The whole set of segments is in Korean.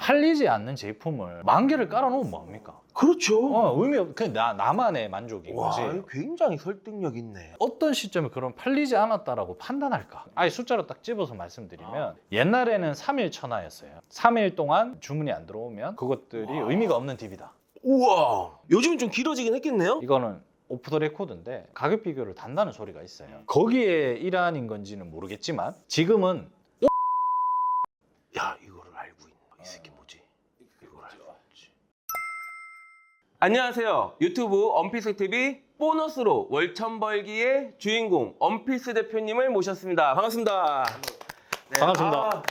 팔리지 않는 제품을 10,000개를 깔아놓으면 뭐합니까? 그렇죠. 의미 없, 그냥 나만의 만족인 와, 거지. 이거 굉장히 설득력 있네. 어떤 시점에 그럼 팔리지 않았다라고 판단할까? 아예 숫자로 딱 집어서 말씀드리면 옛날에는 3일 천하였어요. 3일 동안 주문이 안 들어오면 그것들이 의미가 없는 DB다. 우와, 요즘은 좀 길어지긴 했겠네요. 이거는 오프 더 레코드인데 가격 비교를 단다는 소리가 있어요. 거기에 일환인 건지는 모르겠지만 지금은 야, 이거를 알고 있네. 이 새끼 뭐지? 이걸 알고 있지. 안녕하세요. 유튜브 언피스 TV 보너스로 월천 벌기의 주인공 언피스 대표님을 모셨습니다. 반갑습니다. 네, 반갑습니다.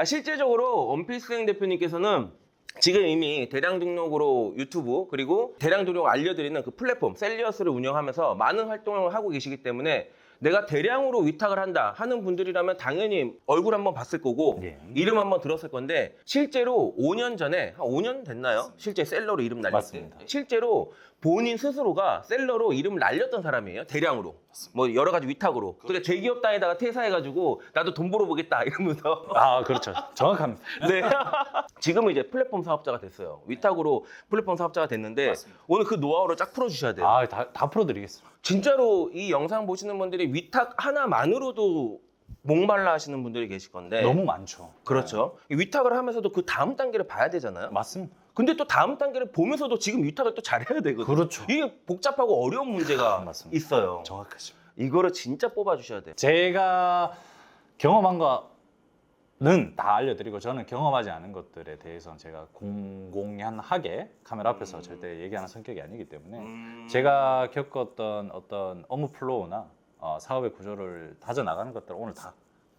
실제적으로 언피스 대표님께서는 지금 이미 대량 등록으로 유튜브 그리고 대량 등록 알려드리는 그 플랫폼 셀리어스를 운영하면서 많은 활동을 하고 계시기 때문에 내가 대량으로 위탁을 한다 하는 분들이라면 당연히 얼굴 한번 봤을 거고 예. 이름 한번 들었을 건데 실제로 5년 전에 한 5년 됐나요? 실제 셀러로 이름 날릴 때 맞습니다. 실제로 본인 스스로가 셀러로 이름을 날렸던 사람이에요. 대량으로 뭐 여러 가지 위탁으로. 그래 제기업단에다가 퇴사해가지고 나도 돈 벌어보겠다 이러면서 아 그렇죠. 정확합니다. 네. 지금은 이제 플랫폼 사업자가 됐어요. 위탁으로 플랫폼 사업자가 됐는데 맞습니다. 오늘 그 노하우를 쫙 풀어주셔야 돼요. 다 풀어드리겠습니다. 진짜로 이 영상 보시는 분들이 위탁 하나만으로도 목말라 하시는 분들이 계실 건데 너무 많죠. 그렇죠. 이 위탁을 하면서도 그 다음 단계를 봐야 되잖아요. 맞습니다. 근데 또 다음 단계를 보면서도 지금 위탁을 또 잘해야 되거든요. 그렇죠. 이게 복잡하고 어려운 문제가 맞습니다. 있어요. 정확하죠. 이거를 진짜 뽑아주셔야 돼요. 제가 경험한 거는 다 알려드리고 저는 경험하지 않은 것들에 대해서는 제가 공공연하게 카메라 앞에서 절대 얘기하는 성격이 아니기 때문에 제가 겪었던 어떤 업무 플로우나 사업의 구조를 다져나가는 것들을 오늘 다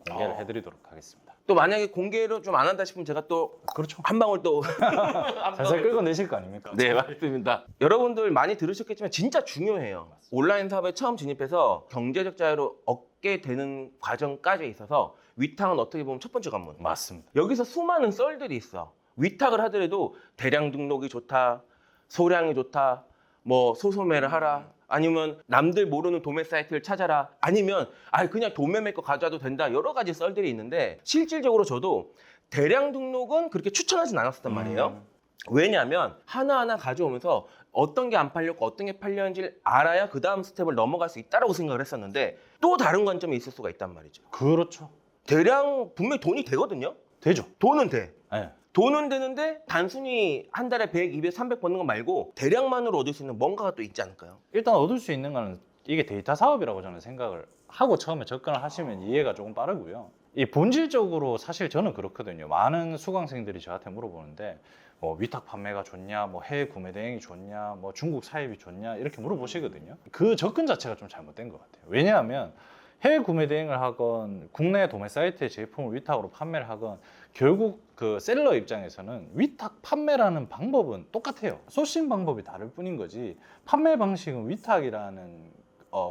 공개를 해드리도록 하겠습니다. 또 만약에 공개를 좀 안 한다 싶으면 제가 또 그렇죠. 한 방울 또 살살 끌고 내실 거 아닙니까? 네, 맞습니다. 여러분들 많이 들으셨겠지만 진짜 중요해요. 온라인 사업에 처음 진입해서 경제적 자유를 얻게 되는 과정까지 있어서 위탁은 어떻게 보면 첫 번째 관문. 맞습니다. 여기서 수많은 썰들이 있어. 위탁을 하더라도 대량 등록이 좋다, 소량이 좋다, 뭐 소소매를 하라, 아니면 남들 모르는 도매 사이트를 찾아라, 아니면 그냥 도매매 거 가져와도 된다. 여러 가지 썰들이 있는데 실질적으로 저도 대량 등록은 그렇게 추천하진 않았었단 말이에요. 왜냐하면 하나하나 가져오면서 어떤 게 안 팔렸고 어떤 게 팔렸는지를 알아야 그 다음 스텝을 넘어갈 수 있다고 생각을 했었는데 또 다른 관점이 있을 수가 있단 말이죠. 그렇죠. 대량 분명히 돈이 되거든요. 되죠. 돈은 돼. 네. 돈은 되는데 단순히 한 달에 100, 200, 300 버는 거 말고 대량만으로 얻을 수 있는 뭔가가 또 있지 않을까요? 일단 얻을 수 있는 거는 이게 데이터 사업이라고 저는 생각을 하고 처음에 접근을 하시면 이해가 조금 빠르고요. 이 본질적으로 사실 저는 그렇거든요. 많은 수강생들이 저한테 물어보는데 위탁 판매가 좋냐, 뭐 해외 구매 대행이 좋냐, 뭐 중국 사입이 좋냐 이렇게 물어보시거든요. 그 접근 자체가 좀 잘못된 것 같아요. 왜냐하면 해외 구매 대행을 하건 국내 도매 사이트의 제품을 위탁으로 판매를 하건 결국 그 셀러 입장에서는 위탁 판매라는 방법은 똑같아요. 소싱 방법이 다를 뿐인 거지 판매 방식은 위탁이라는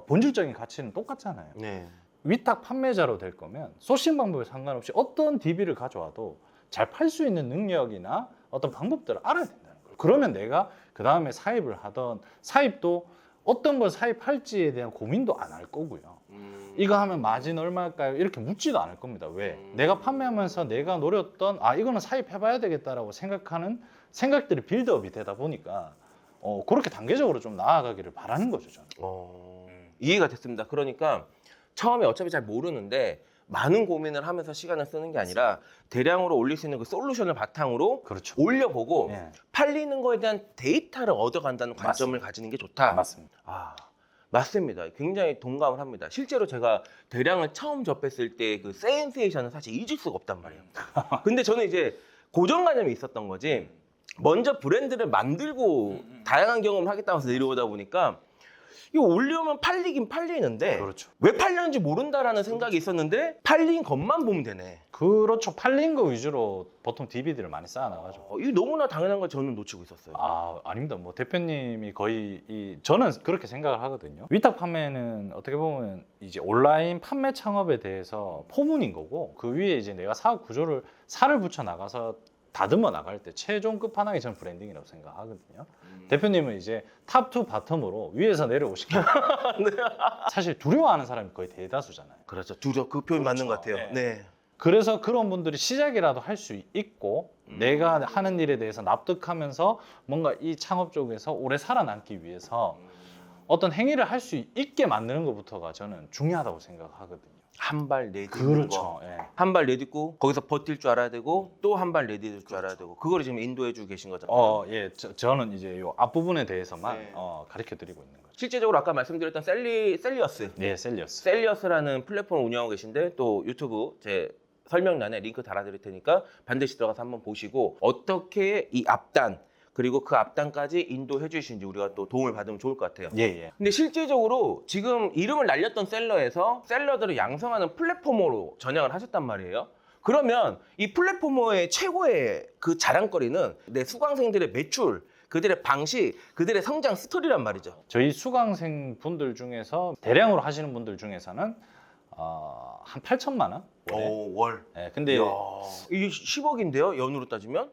본질적인 가치는 똑같잖아요. 네. 위탁 판매자로 될 거면 소싱 방법에 상관없이 어떤 DB를 가져와도 잘 팔 수 있는 능력이나 어떤 방법들을 알아야 된다는 거예요. 그러면 내가 그 다음에 사입을 하던 사입도 어떤 걸 사입할지에 대한 고민도 안 할 거고요. 이거 하면 마진 얼마일까요? 이렇게 묻지도 않을 겁니다. 왜? 내가 판매하면서 내가 노렸던 이거는 사입해봐야 되겠다라고 생각하는 생각들이 빌드업이 되다 보니까 그렇게 단계적으로 좀 나아가기를 바라는 거죠, 저는. 이해가 됐습니다. 그러니까 처음에 어차피 잘 모르는데 많은 고민을 하면서 시간을 쓰는 게 아니라 대량으로 올릴 수 있는 그 솔루션을 바탕으로 그렇죠. 올려보고 예. 팔리는 거에 대한 데이터를 얻어간다는 관점을 가지는 게 좋다. 맞습니다. 맞습니다. 굉장히 동감을 합니다. 실제로 제가 대량을 처음 접했을 때 그 센세이션은 사실 잊을 수가 없단 말이에요. 근데 저는 이제 고정관념이 있었던 거지. 먼저 브랜드를 만들고 다양한 경험을 하겠다고 해서 내려오다 보니까 이거 올려면 팔리긴 팔리는데 그렇죠. 왜 팔렸는지 모른다라는 생각이 있었는데 팔린 것만 보면 되네. 그렇죠. 팔린 거 위주로 보통 DB들을 많이 쌓아나가죠. 이게 너무나 당연한 걸 저는 놓치고 있었어요. 아닙니다. 뭐 대표님이 거의 저는 그렇게 생각을 하거든요. 위탁 판매는 어떻게 보면 이제 온라인 판매 창업에 대해서 포문인 거고 그 위에 이제 내가 사업 구조를 살을 붙여 나가서 다듬어 나갈 때 최종 끝판왕이 저는 브랜딩이라고 생각하거든요. 대표님은 이제 탑 투 바텀으로 위에서 내려오시기 사실 두려워하는 사람이 거의 대다수잖아요. 그렇죠. 두려 그 표현 맞는 것 같아요. 네. 네. 그래서 그런 분들이 시작이라도 할 수 있고 내가 하는 일에 대해서 납득하면서 뭔가 이 창업 쪽에서 오래 살아남기 위해서 어떤 행위를 할 수 있게 만드는 것부터가 저는 중요하다고 생각하거든요. 한 발 내딛는 그렇죠. 거. 예. 한 발 내딛고 거기서 버틸 줄 알아야 되고 또 한 발 내딛을 줄 알아야 되고 그거를 지금 인도해 주고 계신 거잖아요. 예. 저는 이제 요 앞부분에 대해서만 네. 가르쳐 드리고 있는 거죠. 실제적으로 아까 말씀드렸던 셀리어스. 예, 셀리어스. 셀리어스라는 플랫폼을 운영하고 계신데 또 유튜브 제 설명란에 링크 달아드릴 테니까 반드시 들어가서 한번 보시고 어떻게 이 앞단 그리고 그 앞단까지 인도해 주시는지 우리가 또 도움을 받으면 좋을 것 같아요. 예, 예. 근데 실제적으로 지금 이름을 날렸던 셀러에서 셀러들을 양성하는 플랫포머로 전향을 하셨단 말이에요. 그러면 이 플랫포머의 최고의 그 자랑거리는 내 수강생들의 매출, 그들의 방식, 그들의 성장 스토리란 말이죠. 저희 수강생 분들 중에서 대량으로 하시는 분들 중에서는 한 8천만 원? 월에. 월. 예, 근데 이야, 이게 10억인데요? 연으로 따지면?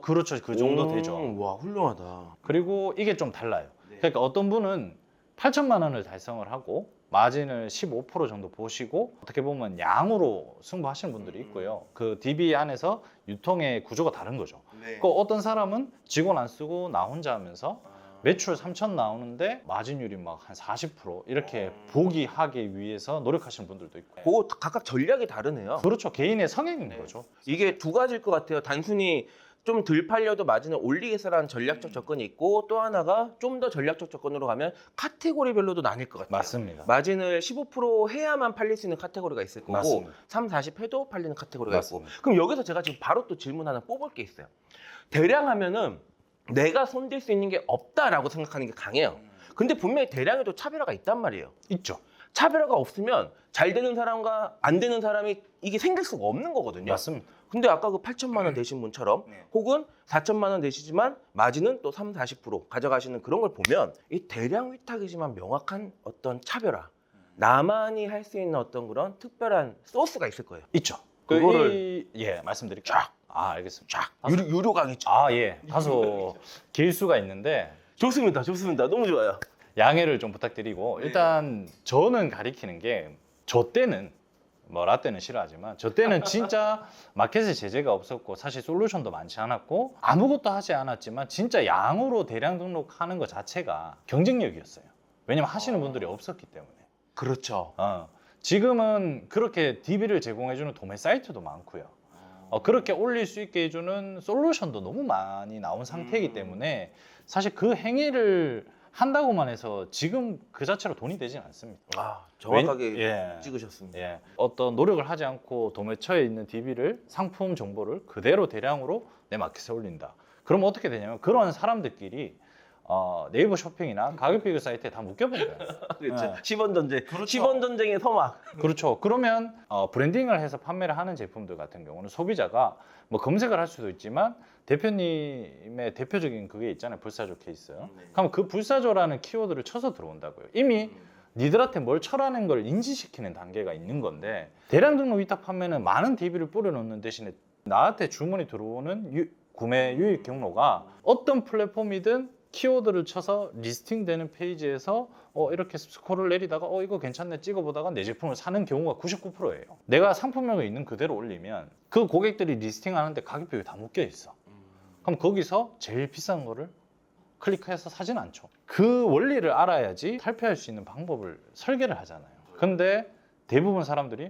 그렇죠. 그 정도 되죠. 와, 훌륭하다. 그리고 이게 좀 달라요. 네. 그러니까 어떤 분은 8천만 원을 달성을 하고 마진을 15% 정도 보시고 어떻게 보면 양으로 승부하시는 분들이 있고요. 그 DB 안에서 유통의 구조가 다른 거죠. 네. 그 어떤 사람은 직원 안 쓰고 나 혼자 하면서 매출 3천 나오는데 마진율이 막 한 40% 이렇게 보기 하기 위해서 노력하시는 분들도 있고. 그거 각각 전략이 다르네요. 그렇죠. 개인의 성향인 네. 거죠. 이게 두 가지일 것 같아요. 단순히 좀 덜 팔려도 마진을 올리겠어라는 전략적 접근이 있고 또 하나가 좀 더 전략적 접근으로 가면 카테고리별로도 나뉠 것 같아요. 맞습니다. 마진을 15% 해야만 팔릴 수 있는 카테고리가 있을 거고 맞습니다. 3, 40 해도 팔리는 카테고리가 맞습니다. 있고 그럼 여기서 제가 지금 바로 또 질문 하나 뽑을 게 있어요. 대량 하면은 내가 손댈 수 있는 게 없다라고 생각하는 게 강해요. 근데 분명히 대량에도 차별화가 있단 말이에요. 있죠. 차별화가 없으면 잘 되는 사람과 안 되는 사람이 이게 생길 수가 없는 거거든요. 맞습니다. 근데 아까 그 8천만 원 되신 분처럼 혹은 4천만 원 되시지만 마진은 또 3, 40% 가져가시는 그런 걸 보면 이 대량 위탁이지만 명확한 어떤 차별화 나만이 할 수 있는 어떤 그런 특별한 소스가 있을 거예요. 있죠. 그거를 말씀드릴게요. 쫙. 알겠습니다. 쫙 유료 강의죠. 다소 길 수가 있는데 좋습니다. 너무 좋아요. 양해를 좀 부탁드리고 네. 일단 저는 가리키는 게 저 때는 뭐 라떼는 싫어하지만 저 때는 진짜 마켓에 제재가 없었고 사실 솔루션도 많지 않았고 아무것도 하지 않았지만 진짜 양으로 대량 등록하는 것 자체가 경쟁력이었어요. 왜냐면 하시는 분들이 없었기 때문에. 그렇죠. 지금은 그렇게 DB를 제공해주는 도매 사이트도 많고요. 그렇게 올릴 수 있게 해주는 솔루션도 너무 많이 나온 상태이기 때문에 사실 그 행위를 한다고만 해서 지금 그 자체로 돈이 되진 않습니다. 정확하게 찍으셨습니다. 예, 어떤 노력을 하지 않고 도매처에 있는 DB를 상품 정보를 그대로 대량으로 내 마켓에 올린다. 그럼 어떻게 되냐면 그런 사람들끼리 네이버 쇼핑이나 가격 비교 사이트에 다 묶여버려요. 그렇죠. 네. 10원 전쟁. 그렇죠. 10원 전쟁의 서막. 그렇죠. 그러면 브랜딩을 해서 판매를 하는 제품들 같은 경우는 소비자가 뭐 검색을 할 수도 있지만 대표님의 대표적인 그게 있잖아요. 불사조 케이스. 그럼 그 불사조라는 키워드를 쳐서 들어온다고요. 이미 니들한테 뭘 쳐라는 걸 인지시키는 단계가 있는 건데 대량 등록 위탁 판매는 많은 DB를 뿌려놓는 대신에 나한테 주문이 들어오는 구매 유입 경로가 어떤 플랫폼이든 키워드를 쳐서 리스팅되는 페이지에서 이렇게 스크롤을 내리다가 이거 괜찮네 찍어보다가 내 제품을 사는 경우가 99%예요. 내가 상품명을 있는 그대로 올리면 그 고객들이 리스팅하는데 가격표가 다 묶여 있어. 그럼 거기서 제일 비싼 거를 클릭해서 사진 않죠. 그 원리를 알아야지 탈피할 수 있는 방법을 설계를 하잖아요. 근데 대부분 사람들이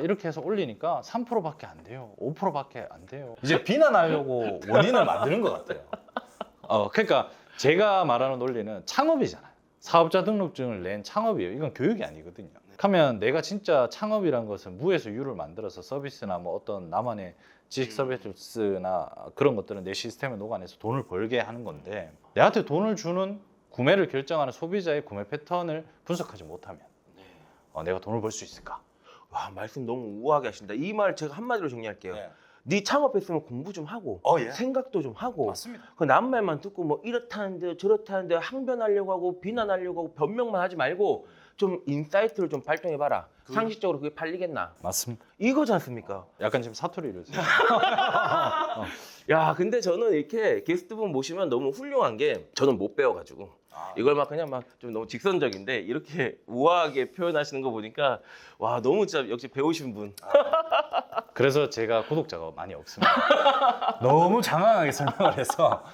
이렇게 해서 올리니까 3%밖에 안 돼요. 5%밖에 안 돼요. 이제 비난하려고 원인을 만드는 것 같아요. 그러니까 제가 말하는 논리는 창업이잖아요. 사업자 등록증을 낸 창업이에요. 이건 교육이 아니거든요. 하면 내가 진짜 창업이란 것은 무에서 유를 만들어서 서비스나 뭐 어떤 나만의 지식 서비스나 그런 것들은 내 시스템에 녹아내서 돈을 벌게 하는 건데 내한테 돈을 주는 구매를 결정하는 소비자의 구매 패턴을 분석하지 못하면 내가 돈을 벌 수 있을까? 와, 말씀 너무 우아하게 하신다. 이 말 제가 한마디로 정리할게요. 네 창업했으면 공부 좀 하고 생각도 좀 하고 맞습니다. 그 남 말만 듣고 뭐 이렇다는데 저렇다는데 항변하려고 하고 비난하려고 하고 변명만 하지 말고 좀 인사이트를 좀 발동해봐라. 상식적으로 그게 팔리겠나? 맞습니다. 이거지 않습니까? 약간 지금 사투리를 쓰요 야, 근데 저는 이렇게 게스트분 모시면 너무 훌륭한 게 저는 못 배워가지고 이걸 막 그냥 막 좀 너무 직선적인데 이렇게 우아하게 표현하시는 거 보니까 와 너무 진짜 역시 배우신 분. 그래서 제가 구독자가 많이 없습니다. 너무 장황하게 설명을 해서.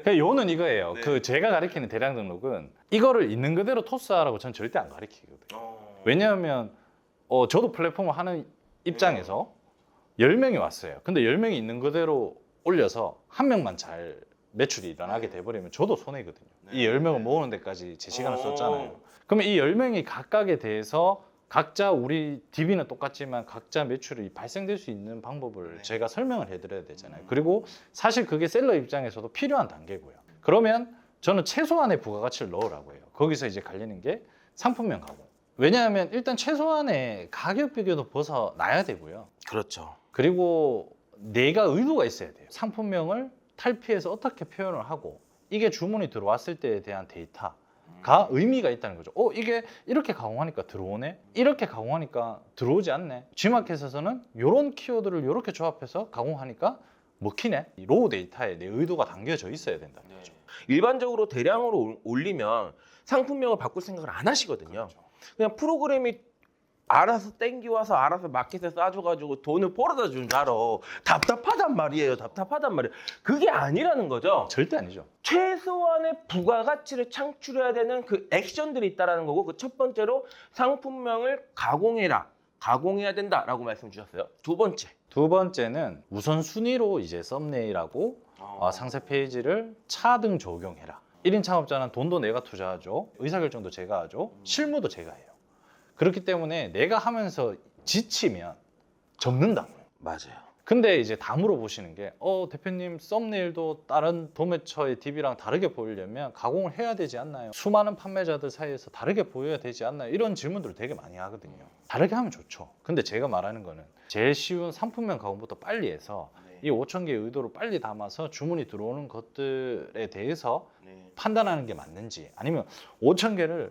요는 이거예요. 네. 그 제가 가리키는 대량 등록은 이거를 있는 그대로 토스하라고 전 절대 안 가리키거든요. 왜냐하면 저도 플랫폼을 하는 입장에서 10명이 왔어요. 근데 10명이 있는 그대로 올려서 한 명만 잘 매출이 일어나게 돼버리면 저도 손해거든요. 이 10명을 모으는 데까지 제 시간을 썼잖아요. 그러면 이 10명이 각각에 대해서 각자 우리 DB는 똑같지만 각자 매출이 발생될 수 있는 방법을 제가 설명을 해드려야 되잖아요. 그리고 사실 그게 셀러 입장에서도 필요한 단계고요. 그러면 저는 최소한의 부가가치를 넣으라고 해요. 거기서 이제 갈리는 게 상품명 가공. 왜냐하면 일단 최소한의 가격 비교도 벗어나야 되고요. 그렇죠. 그리고 내가 의도가 있어야 돼요. 상품명을 탈피해서 어떻게 표현을 하고 이게 주문이 들어왔을 때에 대한 데이터가 의미가 있다는 거죠. 이게 이렇게 가공하니까 들어오네? 이렇게 가공하니까 들어오지 않네? G마켓에서는 이런 키워드를 이렇게 조합해서 가공하니까 먹히네? 이 로우 데이터에 내 의도가 담겨져 있어야 된다는 거죠. 일반적으로 대량으로 올리면 상품명을 바꿀 생각을 안 하시거든요. 그냥 프로그램이 알아서 땡겨와서 알아서 마켓에 싸줘가지고 돈을 벌어다 준 줄 알아. 답답하단 말이에요. 답답하단 말이에요. 그게 아니라는 거죠. 절대 아니죠. 최소한의 부가가치를 창출해야 되는 그 액션들이 있다는 거고, 그 첫 번째로 상품명을 가공해라. 가공해야 된다라고 말씀 주셨어요. 두 번째는 우선순위로 이제 썸네일하고 상세 페이지를 차등 적용해라. 1인 창업자는 돈도 내가 투자하죠. 의사결정도 제가 하죠. 실무도 제가 해요. 그렇기 때문에 내가 하면서 지치면 접는다고요. 맞아요. 근데 이제 다 물어보시는 게 대표님 썸네일도 다른 도매처의 DB랑 다르게 보이려면 가공을 해야 되지 않나요? 수많은 판매자들 사이에서 다르게 보여야 되지 않나요? 이런 질문들을 되게 많이 하거든요. 다르게 하면 좋죠. 근데 제가 말하는 거는 제일 쉬운 상품명 가공부터 빨리 해서 이 5,000개의 의도를 빨리 담아서 주문이 들어오는 것들에 대해서 판단하는 게 맞는지, 아니면 5,000개를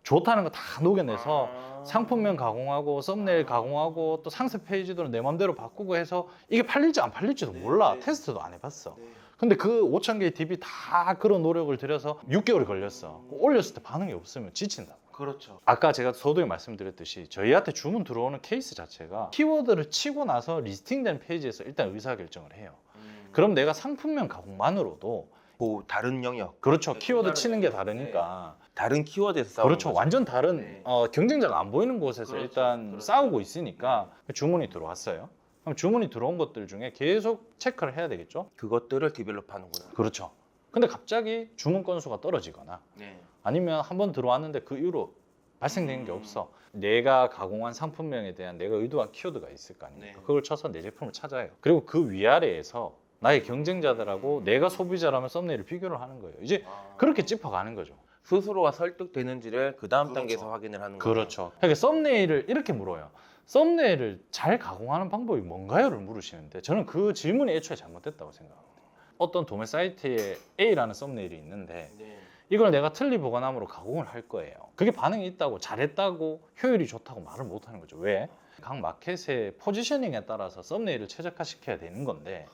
좋다는 거 다 녹여내서 상품명 가공하고 썸네일 가공하고 또 상세 페이지도 내 맘대로 바꾸고 해서 이게 팔릴지 안 팔릴지도 몰라. 테스트도 안 해봤어. 근데 그 5,000개의 DB 다 그런 노력을 들여서 6개월이 걸렸어. 올렸을 때 반응이 없으면 지친다. 그렇죠. 아까 제가 서두에 말씀드렸듯이 저희한테 주문 들어오는 케이스 자체가 키워드를 치고 나서 리스팅된 페이지에서 일단 의사결정을 해요. 그럼 내가 상품명 가공만으로도 그 다른 영역, 그렇죠. 키워드 치는 게 다르니까. 다른 키워드에서 싸우는 그렇죠. 거죠. 완전 다른 경쟁자가 안 보이는 곳에서 그렇죠. 일단 그렇죠. 싸우고 있으니까 주문이 들어왔어요. 그럼 주문이 들어온 것들 중에 계속 체크를 해야 되겠죠. 그것들을 디벨롭하는구나. 그렇죠. 근데 갑자기 주문 건수가 떨어지거나 아니면 한번 들어왔는데 그 이후로 발생되는 게 없어. 내가 가공한 상품명에 대한 내가 의도한 키워드가 있을 거 아닙니까? 그걸 쳐서 내 제품을 찾아요. 그리고 그 위아래에서 나의 경쟁자들하고 내가 소비자라면 썸네일을 비교를 하는 거예요. 이제 그렇게 짚어가는 거죠. 스스로가 설득되는지를 그 다음 그렇죠. 단계에서 확인을 하는 거죠. 그렇죠. 그러니까 썸네일을 이렇게 물어요. 썸네일을 잘 가공하는 방법이 뭔가요?를 물으시는데 저는 그 질문이 애초에 잘못됐다고 생각합니다. 어떤 도매 사이트에 A라는 썸네일이 있는데 이걸 내가 틀리 보관함으로 가공을 할 거예요. 그게 반응이 있다고, 잘했다고, 효율이 좋다고 말을 못 하는 거죠. 왜? 각 마켓의 포지셔닝에 따라서 썸네일을 최적화시켜야 되는 건데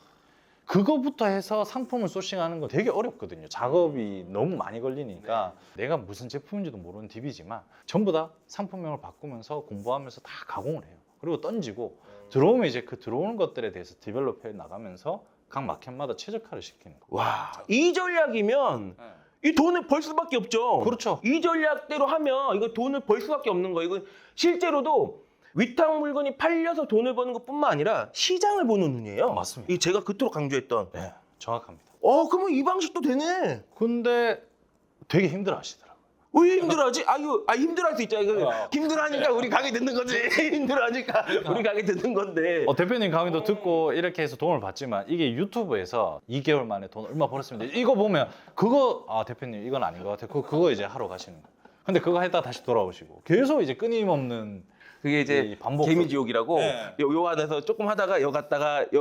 그거부터 해서 상품을 소싱하는 건 되게 어렵거든요. 작업이 너무 많이 걸리니까 내가 무슨 제품인지도 모르는 DB지만 전부 다 상품명을 바꾸면서 공부하면서 다 가공을 해요. 그리고 던지고 들어오면 이제 그 들어오는 것들에 대해서 디벨롭해 나가면서 각 마켓마다 최적화를 시키는 거예요. 와, 이 전략이면 이 돈을 벌 수밖에 없죠. 그렇죠. 이 전략대로 하면 이거 돈을 벌 수밖에 없는 거예요. 이거 실제로도 위탁 물건이 팔려서 돈을 버는 것뿐만 아니라 시장을 보는 눈이에요. 맞습니다. 이 제가 그토록 강조했던. 네, 정확합니다. 그러면 이 방식도 되네. 근데 되게 힘들어 하시더라고요. 왜 힘들어하지? 힘들어할 수 있죠. 이거 어. 힘들어하니까 우리 가게 듣는 거지. 힘들어하니까 우리 가게 듣는 건데. 대표님 강의도 듣고 이렇게 해서 도움을 받지만 이게 유튜브에서 2개월 만에 돈 얼마 벌었습니다. 이거 보면 그거 대표님 이건 아닌 것 같아요. 그거 이제 하러 가시는 거예요. 근데 그거 했다가 다시 돌아오시고 계속 이제 끊임없는 그게 이제 이 반복. 개미지옥이라고 네. 요 안에서 조금 하다가 여 갔다가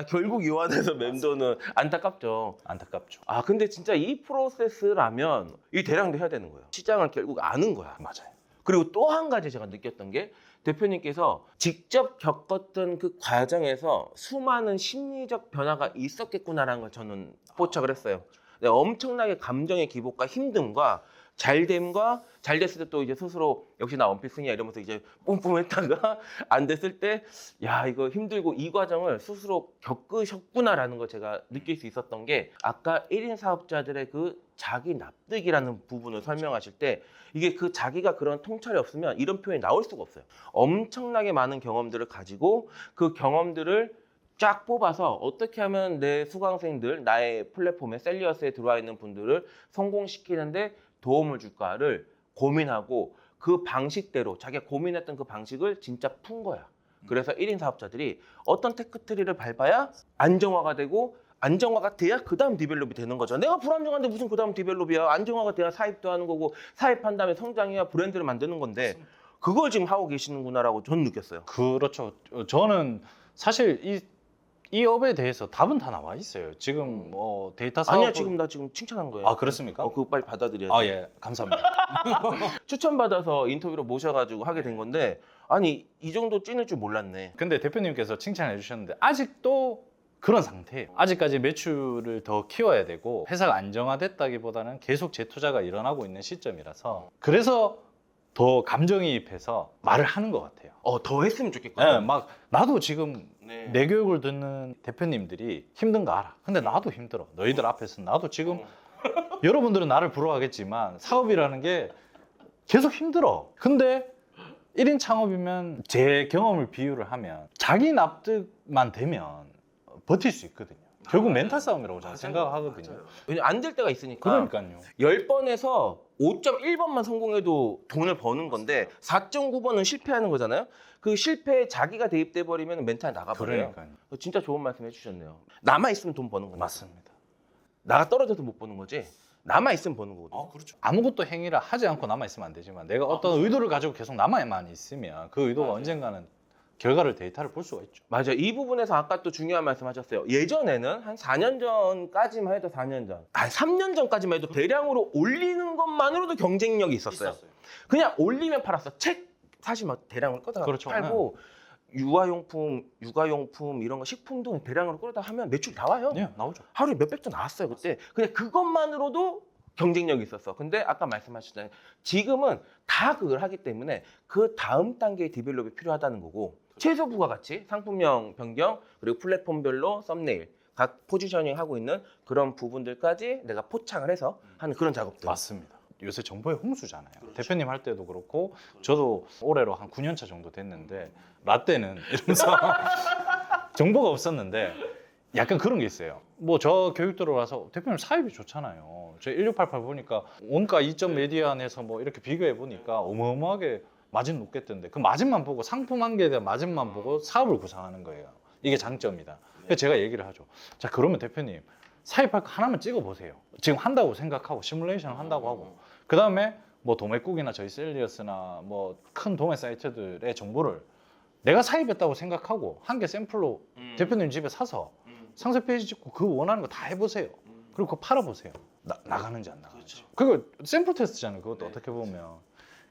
결국 요 안에서 맴도는 안타깝죠. 안타깝죠. 근데 진짜 이 프로세스라면 이 대량도 해야 되는 거예요. 시장을 결국 아는 거야. 맞아요. 그리고 또 한 가지 제가 느꼈던 게 대표님께서 직접 겪었던 그 과정에서 수많은 심리적 변화가 있었겠구나라는 걸 저는 포착을 했어요. 엄청나게 감정의 기복과 힘듦과 잘됨과 잘 됐을 때 또 이제 스스로 역시 나 원피스냐 이러면서 이제 뿜뿜했다가 안 됐을 때 야 이거 힘들고 이 과정을 스스로 겪으셨구나라는 걸 제가 느낄 수 있었던 게 아까 1인 사업자들의 그 자기 납득이라는 부분을 설명하실 때 이게 그 자기가 그런 통찰이 없으면 이런 표현이 나올 수가 없어요. 엄청나게 많은 경험들을 가지고 그 경험들을 쫙 뽑아서 어떻게 하면 내 수강생들, 나의 플랫폼에 셀리어스에 들어와 있는 분들을 성공시키는데 도움을 줄까를 고민하고 그 방식대로 자기가 고민했던 그 방식을 진짜 푼 거야. 그래서 1인 사업자들이 어떤 테크트리를 밟아야 안정화가 되고 안정화가 돼야 그 다음 디벨롭이 되는 거죠. 내가 불안정한데 무슨 그 다음 디벨롭이야. 안정화가 돼야 사입도 하는 거고 사입한 다음에 성장해야 브랜드를 만드는 건데 그걸 지금 하고 계시는구나라고 저는 느꼈어요. 그렇죠. 저는 사실 이 업에 대해서 답은 다 나와 있어요. 지금 뭐 데이터 사업 아니야 지금 나 지금 칭찬한 거예요. 아 그렇습니까? 그거 빨리 받아들여야지. 아 예 감사합니다. 추천받아서 인터뷰로 모셔가지고 하게 된 건데 아니 이 정도 찐을 줄 몰랐네. 근데 대표님께서 칭찬해 주셨는데 아직도 그런 상태예요. 아직까지 매출을 더 키워야 되고 회사가 안정화됐다기보다는 계속 재투자가 일어나고 있는 시점이라서 그래서 더 감정이입해서 말을 하는 것 같아요. 더 했으면 좋겠거든. 네, 막 나도 지금 네. 내 교육을 듣는 대표님들이 힘든 거 알아. 근데 나도 힘들어. 너희들 앞에서 나도 지금 여러분들은 나를 부러워하겠지만 사업이라는 게 계속 힘들어. 근데 1인 창업이면 제 경험을 비유를 하면 자기 납득만 되면 버틸 수 있거든요. 결국 멘탈 싸움이라고 저는 생각하거든요. 왜냐면 안 될 때가 있으니까. 그러니까요. 10번에서 5.1번만 성공해도 돈을 버는 건데 4.9번은 실패하는 거잖아요. 그 실패에 자기가 대입돼 버리면 멘탈 나가버려요. 그러니까요. 진짜 좋은 말씀 해주셨네요. 남아 있으면 돈 버는 거니까. 맞습니다. 나가 떨어져도 못 버는 거지. 남아 있으면 버는 거거든요. 그렇죠. 아무것도 행위를 하지 않고 남아 있으면 안 되지만 내가 어떤 의도를 가지고 계속 남아만 있으면 그 의도가 언젠가는 결과를 데이터를 볼 수가 있죠. 맞아요. 이 부분에서 아까 또 중요한 말씀 하셨어요. 예전에는 한 4년 전까지만 해도 4년 전, 한 3년 전까지만 해도 대량으로 올리는 것만으로도 경쟁력이 있었어요. 그냥 올리면 팔았어. 책 사실 막 대량으로 끌다가 그렇죠. 팔고 유아용품, 육아용품 이런 거 식품도 대량으로 끌다 하면 매출 나와요. 네, 나오죠. 하루에 몇백 ton 나왔어요 그때. 그냥 그것만으로도 경쟁력이 있었어. 근데 아까 말씀하셨잖아요. 지금은 다 그걸 하기 때문에 그 다음 단계의 디벨롭이 필요하다는 거고 최소 부가가치, 상품명 변경, 그리고 플랫폼별로 썸네일 각 포지셔닝 하고 있는 그런 부분들까지 내가 포착을 해서 하는 그런 작업들. 맞습니다. 요새 정보의 홍수잖아요. 대표님 할 때도 그렇고 저도 올해로 한 9년 차 정도 됐는데 라떼는 이러면서 정보가 없었는데 약간 그런 게 있어요. 뭐 저 교육 들어와서 대표님 사입이 좋잖아요. 저 1688 보니까 원가 2점 메디안에서 뭐 이렇게 비교해 보니까 어마어마하게 마진 높겠던데 그 마진만 보고 상품 한 개에 대한 마진만 보고 사업을 구상하는 거예요. 이게 장점이다. 그래서 제가 얘기를 하죠. 자 그러면 대표님 사입할 거 하나만 찍어 보세요. 지금 한다고 생각하고 시뮬레이션 한다고 하고 그 다음에 뭐 도매국이나 저희 셀리어스나 뭐 큰 도매 사이트들의 정보를 내가 사입했다고 생각하고 한 개 샘플로 대표님 집에 사서 상세 페이지 찍고 그 원하는 거 다 해보세요. 그리고 그거 팔아보세요. 나가는지 안 나가는지. 그거 샘플 테스트잖아요. 그것도 어떻게 보면.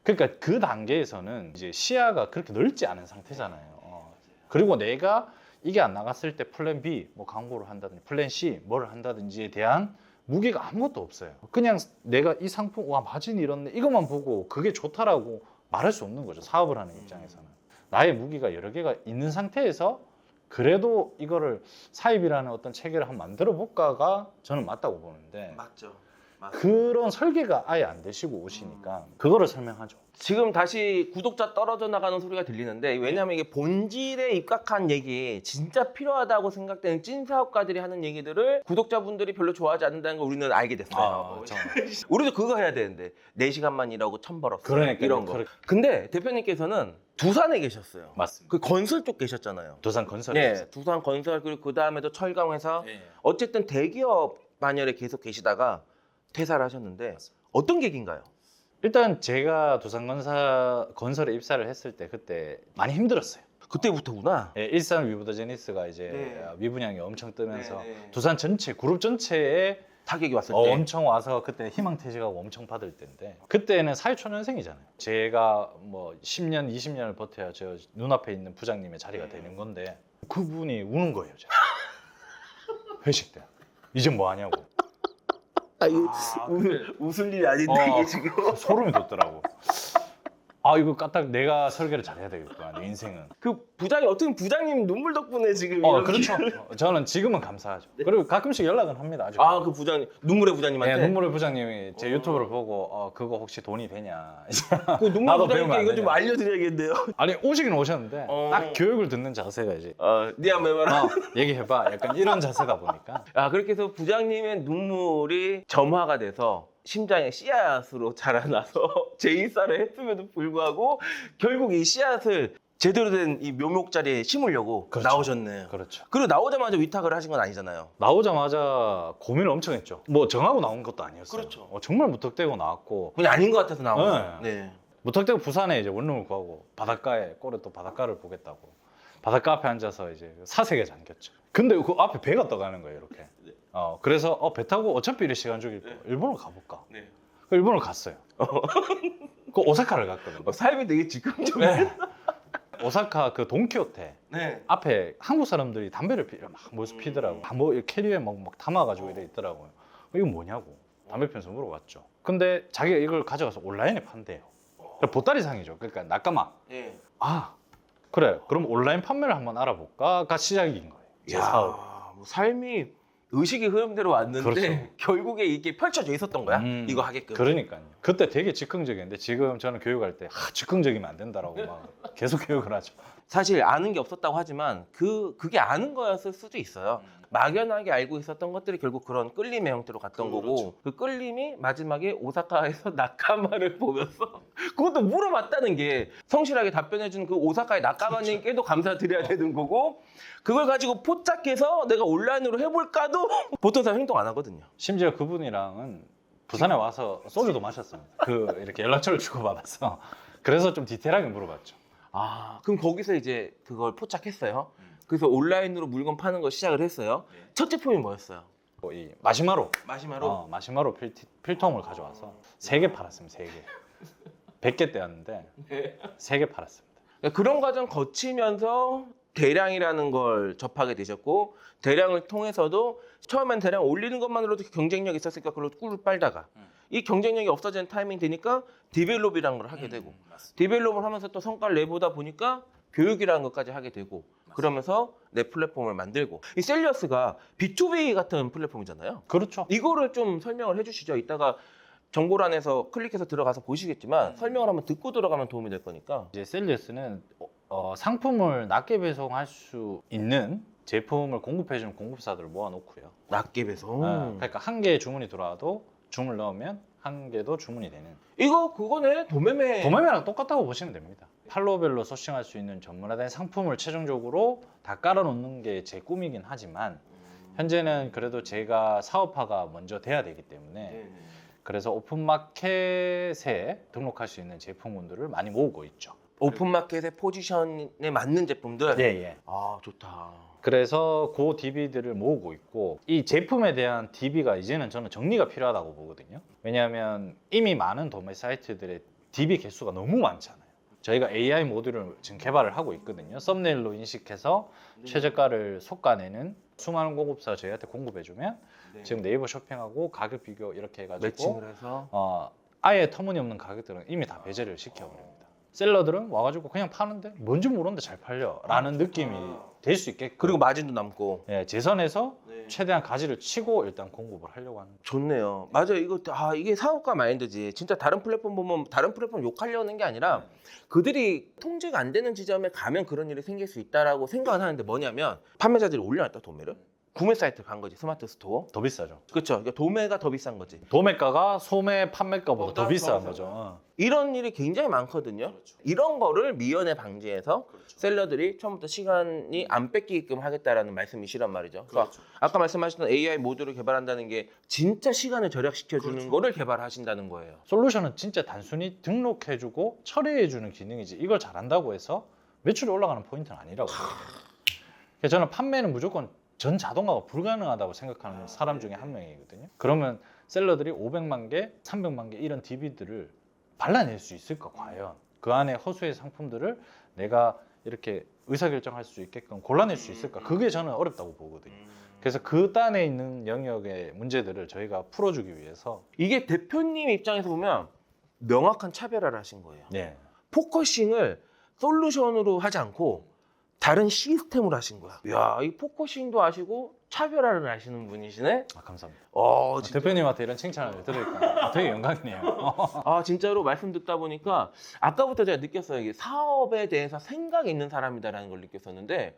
그러니까 그 단계에서는 이제 시야가 그렇게 넓지 않은 상태잖아요. 그리고 내가 이게 안 나갔을 때 플랜 B, 뭐 광고를 한다든지 플랜 C, 뭐를 한다든지에 대한 무게가 아무것도 없어요. 그냥 내가 이 상품, 와, 마진이 이렇네. 이것만 보고 그게 좋다라고 말할 수 없는 거죠. 사업을 하는 입장에서는. 나의 무기가 여러 개가 있는 상태에서 그래도 이거를 사입이라는 어떤 체계를 한번 만들어 볼까가 저는 맞다고 보는데 맞죠. 그런 설계가 아예 안 되시고 오시니까 그거를 설명하죠. 지금 다시 구독자 떨어져 나가는 소리가 들리는데 왜냐하면 이게 본질에 입각한 얘기 진짜 필요하다고 생각되는 찐 사업가들이 하는 얘기들을 구독자분들이 별로 좋아하지 않는다는 걸 우리는 알게 됐어요. 우리도 그거 해야 되는데 4시간만 일하고 1,000 벌었어. 그러니까요. 이런 거. 근데 대표님께서는 두산에 계셨어요. 맞습니다. 그 건설 쪽 계셨잖아요. 두산 건설. 네, 두산 건설 그리고 그 다음에도 철강 회사. 어쨌든 대기업 반열에 계속 계시다가 퇴사를 하셨는데 어떤 계기인가요? 일단 제가 두산 건설에 입사를 했을 때 그때 많이 힘들었어요. 그때부터구나. 예, 일산 위브더제니스가 이제 네. 위분양이 엄청 뜨면서 네. 두산 전체 그룹 전체에 타격이 왔을 때. 엄청 와서 그때 희망퇴직하고 엄청 받을 때인데 그때는 사회초년생이잖아요. 제가 뭐 10년, 20년을 버텨야 저 눈앞에 있는 부장님의 자리가 되는 건데 그분이 우는 거예요. 제가. 회식 때. 이제 뭐 하냐고. 웃을 일이 아닌데 어, 이게 지금. 소름이 돋더라고. 아 이거 까딱 내가 설계를 잘해야 되겠구나 내 인생은. 그 부장이 어떻게 부장님 눈물 덕분에 지금 이런 그렇죠. 길을- 저는 지금은 감사하죠. 그리고 가끔씩 연락은 합니다. 아직. 그 부장님 눈물의 부장님한테. 네, 눈물의 부장님이 제 유튜브를 보고 그거 혹시 돈이 되냐. 그 눈물 나도 배우면 부장님께 안 이거 좀 되냐. 알려드려야겠네요. 아니 오시긴 오셨는데 딱 교육을 듣는 자세가 이제 네 한번 해봐라. 얘기해봐. 약간 이런 자세다 보니까. 그렇게 해서 부장님의 눈물이 점화가 돼서 심장의 씨앗으로 자라나서 제1사를 했음에도 불구하고 결국 이 씨앗을 제대로 된 이 묘목 자리에 심으려고 그렇죠. 나오셨네요. 그렇죠. 그리고 나오자마자 위탁을 하신 건 아니잖아요. 나오자마자 고민을 엄청 했죠. 뭐 정하고 나온 것도 아니었어요. 그렇죠. 정말 무턱대고 나왔고 그냥 아닌 것 같아서 나온 거예요. 네. 무턱대고 부산에 이제 원룸을 구하고 바닷가에 꼴에 또 바닷가를 보겠다고 바닷가 앞에 앉아서 이제 사색에 잠겼죠. 근데 그 앞에 배가 떠가는 거예요 이렇게. 그래서 배 타고 어차피 이래 시간 죽일 거 일본으로 가볼까. 네. 그 일본을 갔어요. 그 오사카를 갔거든요. 삶이 되게 즉흥적이에요. 네. 오사카 그 돈키호테 네. 앞에 한국 사람들이 담배를 막 모여서 피더라고. 뭐 캐리어에 막 담아가지고 이래 있더라고요. 이거 뭐냐고 담배 피면서 물어봤죠. 근데 자기가 이걸 가져가서 온라인에 판대요. 보따리상이죠. 그러니까 낙가마. 네. 그래. 그럼 온라인 판매를 한번 알아볼까가 시작인 거예요. 제 사업. 뭐 삶이 의식의 흐름대로 왔는데 그렇죠. 결국에 이게 펼쳐져 있었던 거야. 이거 하게끔. 그러니까요. 그때 되게 즉흥적이었는데 지금 저는 교육할 때 즉흥적이면 안 된다라고 막 계속 교육을 하죠. 사실 아는 게 없었다고 하지만 그게 아는 거였을 수도 있어요. 막연하게 알고 있었던 것들이 결국 그런 끌림의 형태로 갔던 거고 그 끌림이 마지막에 오사카에서 낙하마를 보면서 그것도 물어봤다는 게 성실하게 답변해준 그 오사카의 낙하마님께도 감사드려야 되는 거고 그걸 가지고 포착해서 내가 온라인으로 해볼까도 보통 사람 행동 안 하거든요. 심지어 그분이랑은 부산에 와서 소주도 마셨습니다. 이렇게 연락처를 주고받아서 그래서 좀 디테일하게 물어봤죠. 그럼 거기서 이제 그걸 포착했어요. 그래서 온라인으로 물건 파는 걸 시작을 했어요. 첫 제품이 뭐였어요? 이 마시마로 마시마로. 마시마로 필통을 가져와서 3개 팔았습니다. 3개. 100개 떼었는데 3개 팔았습니다. 그런 과정 거치면서 대량이라는 걸 접하게 되셨고 대량을 통해서도 처음엔 대량 올리는 것만으로도 경쟁력이 있었으니까 그걸로 꿀을 빨다가 이 경쟁력이 없어지는 타이밍 되니까 디벨롭이라는 걸 하게 되고 디벨롭을 하면서 또 성과를 내보다 보니까 교육이라는 것까지 하게 되고 그러면서 내 플랫폼을 만들고 이 셀리어스가 B2B 같은 플랫폼이잖아요. 그렇죠. 이거를 좀 설명을 해주시죠. 이따가 정보란에서 클릭해서 들어가서 보시겠지만 설명을 한번 듣고 들어가면 도움이 될 거니까. 이제 셀리어스는 상품을 낮게 배송할 수 있는 제품을 공급해주는 공급사들을 모아놓고요. 낮게 배송. 그러니까 한 개 주문이 들어와도 줌을 넣으면 한 개도 주문이 되는. 이거 그거네 도매매. 도매매랑 똑같다고 보시면 됩니다. 판로별로 소싱할 수 있는 전문화된 상품을 최종적으로 다 깔아놓는 게 제 꿈이긴 하지만 현재는 그래도 제가 사업화가 먼저 돼야 되기 때문에 그래서 오픈마켓에 등록할 수 있는 제품군들을 많이 모으고 있죠. 오픈마켓의 포지션에 맞는 제품들. 예. 좋다. 그래서 그 DB들을 모으고 있고 이 제품에 대한 DB가 이제는 저는 정리가 필요하다고 보거든요. 왜냐하면 이미 많은 도매 사이트들의 DB 개수가 너무 많잖아요. 저희가 AI 모듈을 지금 개발을 하고 있거든요. 썸네일로 인식해서 최저가를 솎아내는 수많은 공급사 저희한테 공급해주면 지금 네이버 쇼핑하고 가격 비교 이렇게 해가지고 매칭을 해서 아예 터무니없는 가격들은 이미 다 배제를 시켜버립니다. 셀러들은 와가지고 그냥 파는데 뭔지 모르는데 잘 팔려 라는 느낌이 될 수 있게끔 그리고 마진도 남고. 재선에서 최대한 가지를 치고 일단 공급을 하려고 하는 거죠. 좋네요. 맞아요. 이게 사업가 마인드지. 진짜 다른 플랫폼 보면 다른 플랫폼 욕하려는 게 아니라 그들이 통제가 안 되는 지점에 가면 그런 일이 생길 수 있다라고 생각을 하는데 뭐냐면 판매자들이 올려놨다 도매를 구매 사이트 간 거지 스마트 스토어. 더 비싸죠. 그렇죠. 그러니까 도매가 더 비싼 거지. 도매가가 소매 판매가보다 더 비싼 거죠. 이런 일이 굉장히 많거든요. 이런 거를 미연에 방지해서 셀러들이 처음부터 시간이 안 뺏기게끔 하겠다라는 말씀이시란 말이죠. 그러니까 아까 말씀하셨던 AI 모듈을 개발한다는 게 진짜 시간을 절약시켜주는 거를 개발하신다는 거예요. 솔루션은 진짜 단순히 등록해주고 처리해주는 기능이지 이걸 잘한다고 해서 매출이 올라가는 포인트는 아니라고 생각해요. 그래서 저는 판매는 무조건 전 자동화가 불가능하다고 생각하는 사람 중에 한 명이거든요. 그러면 셀러들이 500만 개, 300만 개 이런 DB들을 발라낼 수 있을까 과연? 그 안에 허수의 상품들을 내가 이렇게 의사결정할 수 있게끔 골라낼 수 있을까? 그게 저는 어렵다고 보거든요. 그래서 그 단에 있는 영역의 문제들을 저희가 풀어주기 위해서 이게 대표님 입장에서 보면 명확한 차별화를 하신 거예요. 네. 포커싱을 솔루션으로 하지 않고 다른 시스템으로 하신 거야. 야, 이 포커싱도 아시고 차별화를 아시는 분이시네. 감사합니다. 진짜. 대표님한테 이런 칭찬을 들으니까 되게 영광이네요. 진짜로 말씀 듣다 보니까 아까부터 제가 느꼈어요. 이게 사업에 대해서 생각이 있는 사람이다라는 걸 느꼈었는데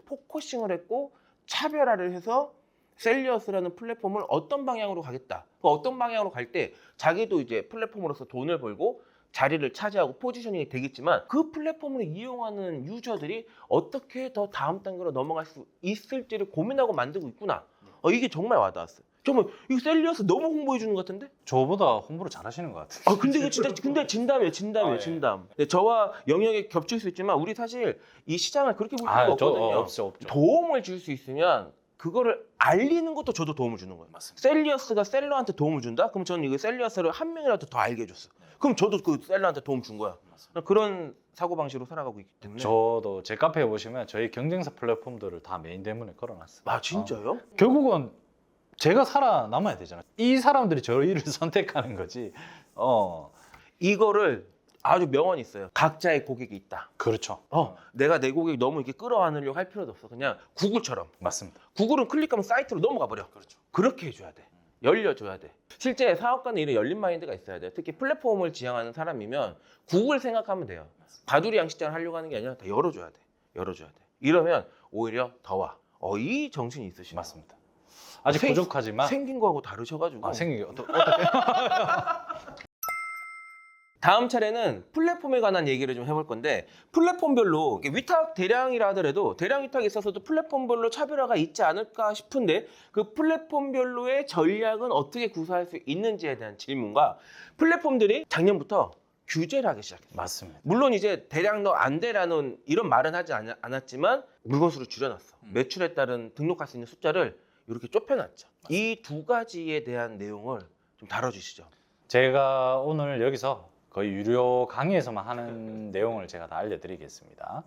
포커싱을 했고 차별화를 해서 셀리어스라는 플랫폼을 어떤 방향으로 가겠다. 그 어떤 방향으로 갈 때 자기도 이제 플랫폼으로서 돈을 벌고 자리를 차지하고 포지셔닝이 되겠지만 그 플랫폼을 이용하는 유저들이 어떻게 더 다음 단계로 넘어갈 수 있을지를 고민하고 만들고 있구나. 이게 정말 와닿았어요. 정말 이거 셀리어스 너무 홍보해 주는 것 같은데? 저보다 홍보를 잘하시는 것 같아요. 근데 이거 진짜 근데 진담이에요. 예. 진담. 근데 저와 영역이 겹칠 수 있지만 우리 사실 이 시장을 그렇게 볼 수가 없거든요. 없죠. 도움을 줄 수 있으면 그거를 알리는 것도 저도 도움을 주는 거예요. 맞습니다. 셀리어스가 셀러한테 도움을 준다? 그럼 저는 이거 셀리어스를 한 명이라도 더 알게 해줬어. 그럼 저도 그 셀러한테 도움 준 거야. 그런 사고방식으로 살아가고 있기 때문에. 저도 제 카페에 보시면 저희 경쟁사 플랫폼들을 다 메인 대문에 걸어놨어요. 진짜요? 결국은 제가 살아남아야 되잖아요. 이 사람들이 저희를 선택하는 거지. 이거를 아주 명언이 있어요. 각자의 고객이 있다. 그렇죠. 내가 내 고객 너무 이렇게 끌어안으려고 할 필요도 없어. 그냥 구글처럼. 맞습니다. 구글은 클릭하면 사이트로 넘어가 버려. 그렇죠. 그렇게 해줘야 돼. 열려줘야 돼. 실제 사업가는 이런 열린 마인드가 있어야 돼. 특히 플랫폼을 지향하는 사람이면 구글 생각하면 돼요. 바두리 양식장을 하려고 하는 게 아니라 다 열어줘야 돼. 열어줘야 돼. 이러면 오히려 더 와. 이 정신이 있으시네. 맞습니다. 아직 부족하지만 생긴 거하고 다르셔가지고. 생긴 게 어떻게 다음 차례는 플랫폼에 관한 얘기를 좀 해볼 건데 플랫폼별로 위탁 대량이라 하더라도 대량 위탁에 있어서도 플랫폼별로 차별화가 있지 않을까 싶은데 그 플랫폼별로의 전략은 어떻게 구사할 수 있는지에 대한 질문과 플랫폼들이 작년부터 규제를 하기 시작했어요. 맞습니다. 물론 이제 대량 너 안 돼라는 이런 말은 하지 않았지만 물건수를 줄여놨어. 매출에 따른 등록할 수 있는 숫자를 이렇게 좁혀놨죠. 이 두 가지에 대한 내용을 좀 다뤄주시죠. 제가 오늘 여기서 거의 유료 강의에서만 하는 내용을 제가 다 알려드리겠습니다.